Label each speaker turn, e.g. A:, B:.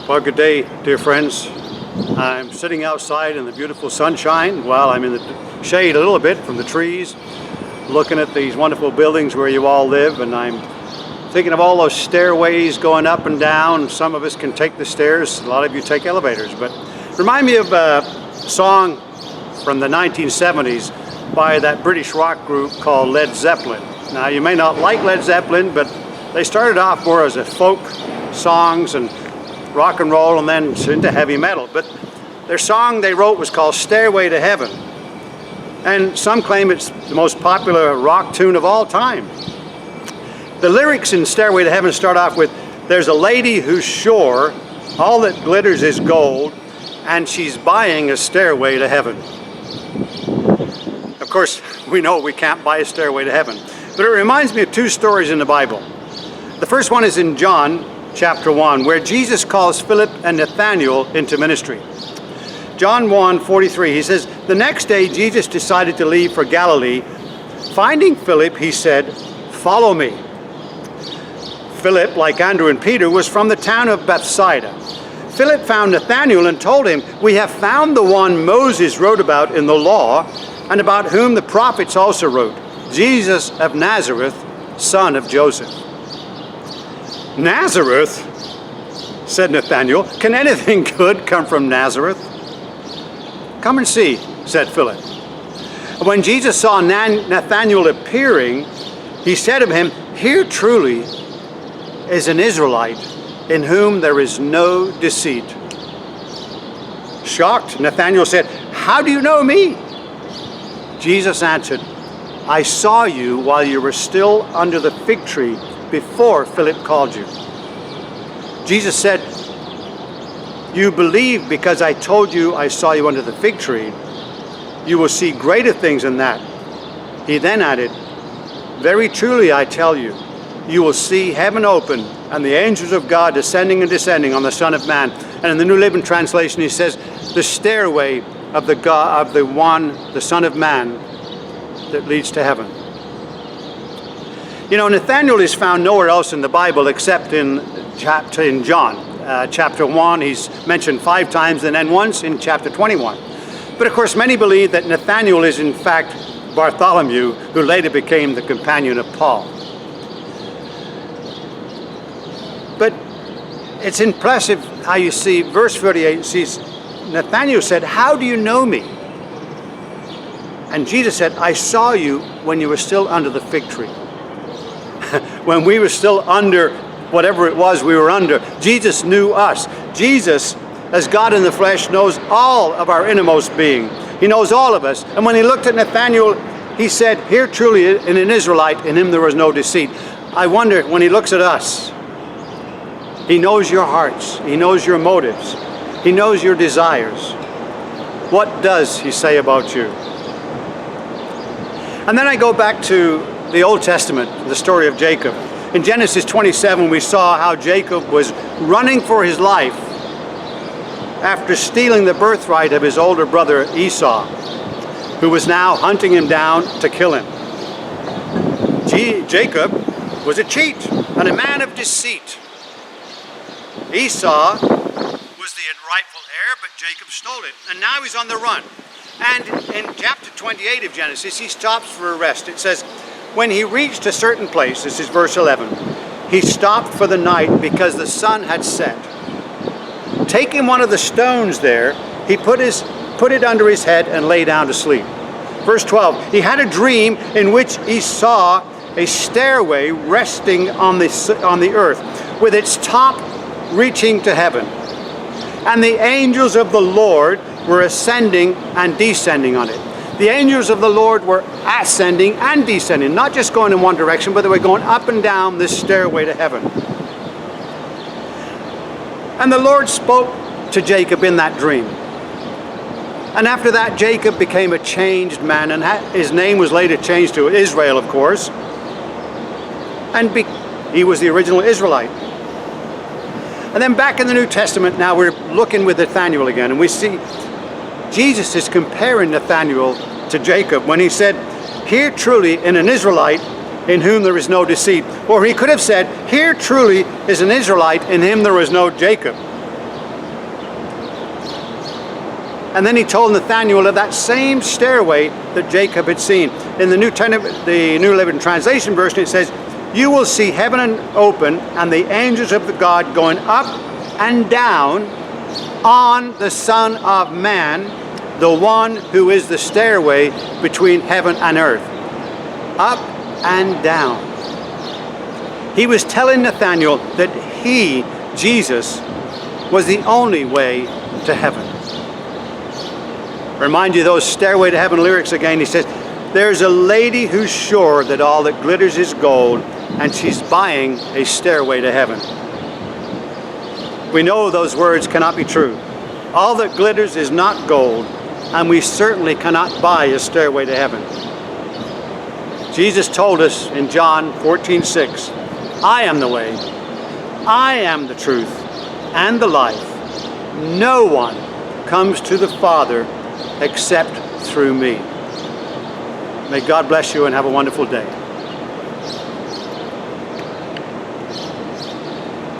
A: Well, good day, dear friends. I'm sitting outside in the beautiful sunshine while I'm in the shade a little bit from the trees, looking at these wonderful buildings where you all live, and I'm thinking of all those stairways going up and down. Some of us can take the stairs, a lot of you take elevators, but remind me of a song from the 1970s by that British rock group called Led Zeppelin. Now, you may not like Led Zeppelin, but they started off more as a folk songs and rock and roll, and then into heavy metal. But their song they wrote was called Stairway to Heaven. And some claim it's the most popular rock tune of all time. The lyrics in Stairway to Heaven start off with, "There's a lady who's sure all that glitters is gold, and she's buying a stairway to heaven." Of course, we know we can't buy a stairway to heaven. But it reminds me of two stories in the Bible. The first one is in John chapter 1, where Jesus calls Philip and Nathanael into ministry. John 1:43, he says, "The next day Jesus decided to leave for Galilee. Finding Philip, he said, 'Follow me.' Philip, like Andrew and Peter, was from the town of Bethsaida. Philip found Nathanael and told him, 'We have found the one Moses wrote about in the law, and about whom the prophets also wrote, Jesus of Nazareth, son of Joseph.'" "Nazareth?" said Nathanael. "Can anything good come from Nazareth?" "Come and see," said Philip. When Jesus saw Nathanael appearing, he said to him, "Here truly is an Israelite in whom there is no deceit." Shocked, Nathanael said, "How do you know me?" Jesus answered, "I saw you while you were still under the fig tree before Philip called you." Jesus said, "You believe because I told you I saw you under the fig tree. You will see greater things than that." He then added, "Very truly I tell you, you will see heaven open and the angels of God descending and descending on the Son of Man." And in the New Living Translation he says, "The stairway of the Son of Man that leads to heaven." You know, Nathanael is found nowhere else in the Bible except in John. Chapter 1, he's mentioned 5 times, and then once in chapter 21. But of course, many believe that Nathanael is in fact Bartholomew, who later became the companion of Paul. But it's impressive how you see, verse 48 sees Nathanael said, "How do you know me?" And Jesus said, "I saw you when you were still under the fig tree." When we were still under whatever it was we were under, Jesus knew us. Jesus, as God in the flesh, knows all of our innermost being. He knows all of us. And when he looked at Nathanael, he said, "Here truly is an Israelite, in him there was no deceit." I wonder, when he looks at us, he knows your hearts. He knows your motives. He knows your desires. What does he say about you? And then I go back to the Old Testament, the story of Jacob. In Genesis 27, we saw how Jacob was running for his life after stealing the birthright of his older brother Esau, who was now hunting him down to kill him. Jacob was a cheat and a man of deceit. Esau was the rightful heir, but Jacob stole it, and now he's on the run. And in chapter 28 of Genesis, he stops for a rest. It says, when he reached a certain place, this is verse 11, he stopped for the night because the sun had set. Taking one of the stones there, he put it under his head and lay down to sleep. Verse 12, he had a dream in which he saw a stairway resting on the earth, with its top reaching to heaven. And the angels of the Lord were ascending and descending on it. The angels of the Lord were ascending and descending, not just going in one direction, but they were going up and down this stairway to heaven. And the Lord spoke to Jacob in that dream. And after that, Jacob became a changed man, and his name was later changed to Israel, of course. And he was the original Israelite. And then back in the New Testament, now we're looking with Nathanael again, and we see Jesus is comparing Nathanael to Jacob when he said, "Here truly in an Israelite in whom there is no deceit." Or he could have said, "Here truly is an Israelite in him there is no Jacob." And then he told Nathanael of that same stairway that Jacob had seen. In the New Living Translation version, it says, "You will see heaven open and the angels of the God going up and down on the Son of Man, the one who is the stairway between heaven and earth." Up and down. He was telling Nathanael that he, Jesus, was the only way to heaven. Remind you of those Stairway to Heaven lyrics again. He says, "There's a lady who's sure that all that glitters is gold, and she's buying a stairway to heaven." We know those words cannot be true. All that glitters is not gold, and we certainly cannot buy a stairway to heaven. Jesus told us in John 14:6, "I am the way, I am the truth, and the life. No one comes to the Father except through me." May God bless you and have a wonderful day.